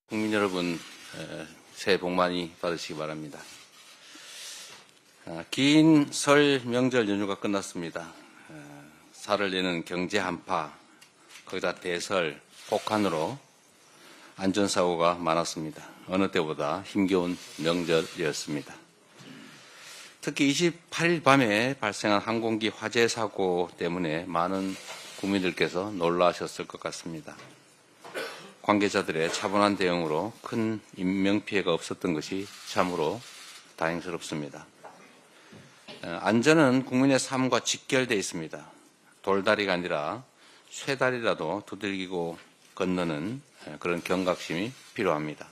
국민 여러분, 새해 복 많이 받으시기 바랍니다. 긴 설 명절 연휴가 끝났습니다. 살을 내는 경제 한파, 거기다 대설, 폭한으로 안전사고가 많았습니다. 어느 때보다 힘겨운 명절이었습니다. 특히 28일 밤에 발생한 항공기 화재 사고 때문에 많은 국민들께서 놀라셨을 것 같습니다. 관계자들의 차분한 대응으로 큰 인명피해가 없었던 것이 참으로 다행스럽습니다. 안전은 국민의 삶과 직결되어 있습니다. 돌다리가 아니라 쇠다리라도 두들기고 건너는 그런 경각심이 필요합니다.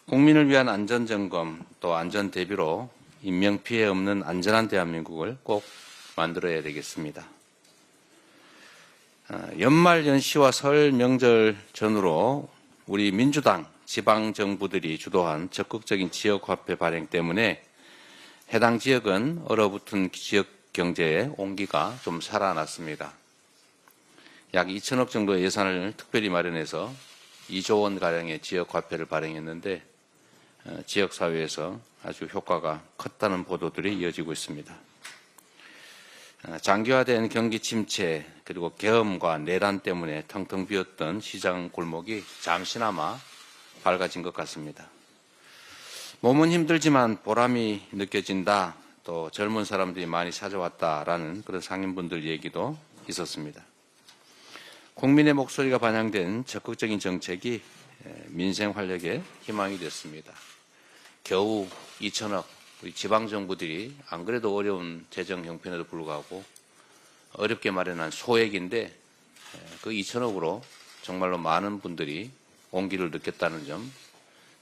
국민을 위한 안전점검 또 안전대비로 인명피해 없는 안전한 대한민국을 꼭 만들어야 되겠습니다. 연말 연시와 설 명절 전후로 우리 민주당 지방정부들이 주도한 적극적인 지역화폐 발행 때문에 해당 지역은 얼어붙은 지역 경제의 온기가 좀 살아났습니다. 약 2천억 정도의 예산을 특별히 마련해서 2조 원가량의 지역화폐를 발행했는데 지역사회에서 아주 효과가 컸다는 보도들이 이어지고 있습니다. 장기화된 경기 침체 그리고 계엄과 내란 때문에 텅텅 비었던 시장 골목이 잠시나마 밝아진 것 같습니다. 몸은 힘들지만 보람이 느껴진다. 또 젊은 사람들이 많이 찾아왔다라는 그런 상인분들 얘기도 있었습니다. 국민의 목소리가 반영된 적극적인 정책이 민생 활력의 희망이 됐습니다. 겨우 2천억 우리 지방정부들이 안 그래도 어려운 재정 형편에도 불구하고 어렵게 마련한 소액인데 그 2천억으로 정말로 많은 분들이 온기를 느꼈다는 점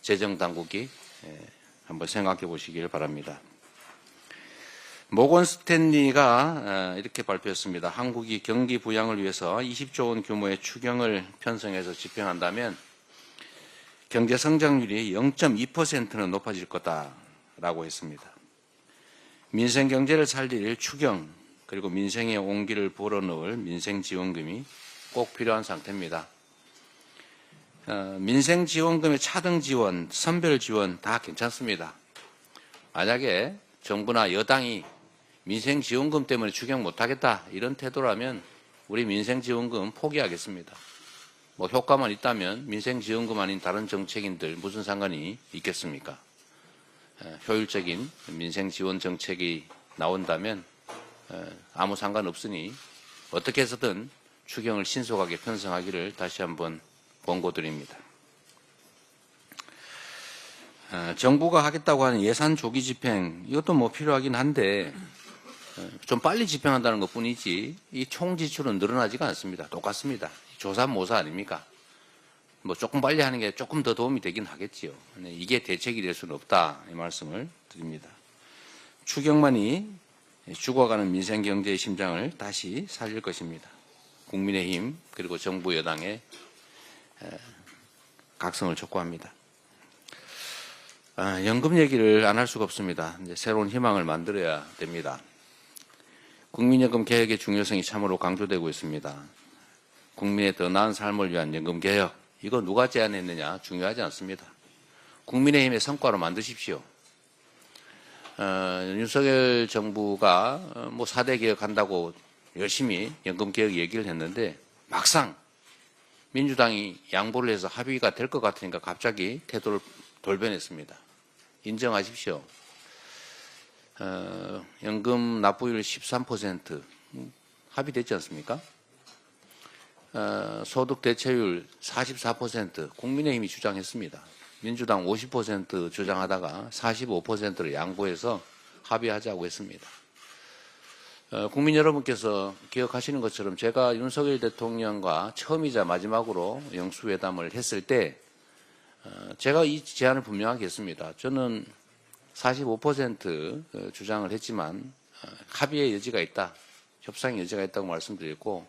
재정당국이 한번 생각해 보시길 바랍니다. 모건 스탠리가 이렇게 발표했습니다. 한국이 경기 부양을 위해서 20조 원 규모의 추경을 편성해서 집행한다면 경제 성장률이 0.2%는 높아질 거다라고 했습니다. 민생 경제를 살릴 추경 그리고 민생의 온기를 불어넣을 민생지원금이 꼭 필요한 상태입니다. 민생지원금의 차등 지원, 선별 지원 다 괜찮습니다. 만약에 정부나 여당이 민생지원금 때문에 추경 못하겠다 이런 태도라면 우리 민생지원금 포기하겠습니다. 뭐 효과만 있다면 민생지원금 아닌 다른 정책인들 무슨 상관이 있겠습니까? 효율적인 민생지원 정책이 나온다면 아무 상관없으니 어떻게 해서든 추경을 신속하게 편성하기를 다시 한번 권고드립니다. 정부가 하겠다고 하는 예산 조기 집행 이것도 뭐 필요하긴 한데 좀 빨리 집행한다는 것뿐이지 이 총 지출은 늘어나지가 않습니다. 똑같습니다. 조삼모사 아닙니까? 뭐 조금 빨리 하는 게 조금 더 도움이 되긴 하겠지요. 이게 대책이 될 수는 없다 이 말씀을 드립니다. 추경만이 죽어가는 민생 경제의 심장을 다시 살릴 것입니다. 국민의힘 그리고 정부 여당의 각성을 촉구합니다. 연금 얘기를 안 할 수가 없습니다. 이제 새로운 희망을 만들어야 됩니다. 국민연금 개혁의 중요성이 참으로 강조되고 있습니다. 국민의 더 나은 삶을 위한 연금 개혁 이거 누가 제안했느냐 중요하지 않습니다. 국민의힘의 성과로 만드십시오. 윤석열 정부가 뭐 4대 개혁한다고 열심히 연금 개혁 얘기를 했는데 막상 민주당이 양보를 해서 합의가 될 것 같으니까 갑자기 태도를 돌변했습니다. 인정하십시오. 연금 납부율 13% 합의됐지 않습니까? 소득 대체율 44% 국민의힘이 주장했습니다. 민주당 50% 주장하다가 45%를 양보해서 합의하자고 했습니다. 국민 여러분께서 기억하시는 것처럼 제가 윤석열 대통령과 처음이자 마지막으로 영수회담을 했을 때 제가 이 제안을 분명하게 했습니다. 저는 45% 주장을 했지만 합의의 여지가 있다. 협상의 여지가 있다고 말씀드렸고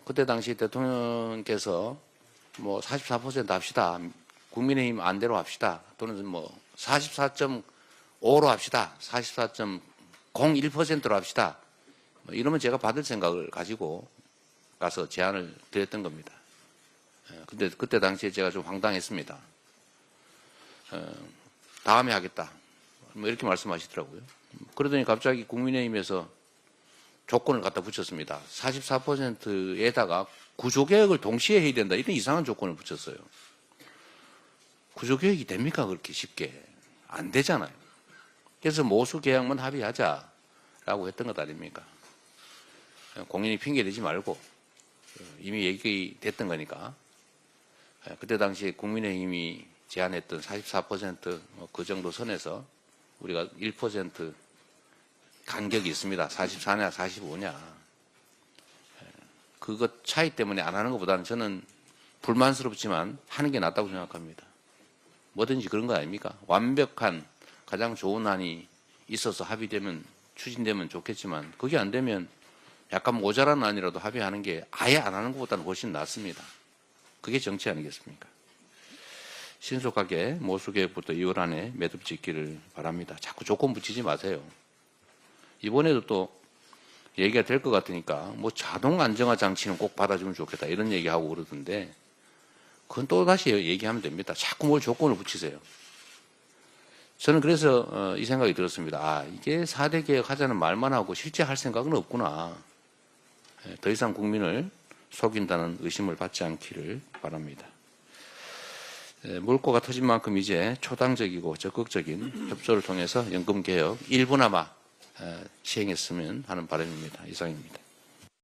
그때 당시 대통령께서 뭐 44% 합시다. 국민의힘 안대로 합시다. 또는 뭐 44.5로 합시다. 44.01%로 합시다. 이러면 제가 받을 생각을 가지고 가서 제안을 드렸던 겁니다. 근데 그때 당시에 제가 좀 황당했습니다. 다음에 하겠다. 뭐 이렇게 말씀하시더라고요. 그러더니 갑자기 국민의힘에서 조건을 갖다 붙였습니다. 44%에다가 구조개혁을 동시에 해야 된다. 이런 이상한 조건을 붙였어요. 구조개혁이 됩니까? 그렇게 쉽게. 안 되잖아요. 그래서 모수 계약만 합의하자라고 했던 것 아닙니까? 공인이 핑계대지 말고 이미 얘기됐던 거니까. 그때 당시에 국민의힘이 제안했던 44% 정도 선에서 우리가 1% 간격이 있습니다. 44냐 45냐. 그것 차이 때문에 안 하는 것보다는 저는 불만스럽지만 하는 게 낫다고 생각합니다. 뭐든지 그런 거 아닙니까? 완벽한 가장 좋은 안이 있어서 합의되면 추진되면 좋겠지만 그게 안 되면 약간 모자란 안이라도 합의하는 게 아예 안 하는 것보다는 훨씬 낫습니다. 그게 정치 아니겠습니까? 신속하게 모수계획부터 2월 안에 매듭 짓기를 바랍니다. 자꾸 조건 붙이지 마세요. 이번에도 또 얘기가 될 것 같으니까 뭐 자동 안정화 장치는 꼭 받아주면 좋겠다 이런 얘기하고 그러던데 그건 또 다시 얘기하면 됩니다. 자꾸 뭘 조건을 붙이세요. 저는 그래서 이 생각이 들었습니다. 아, 이게 4대 개혁하자는 말만 하고 실제 할 생각은 없구나. 더 이상 국민을 속인다는 의심을 받지 않기를 바랍니다. 물꼬가 터진 만큼 이제 초당적이고 적극적인 협조를 통해서 연금개혁 일부나마 시행했으면 하는 바람입니다. 이상입니다.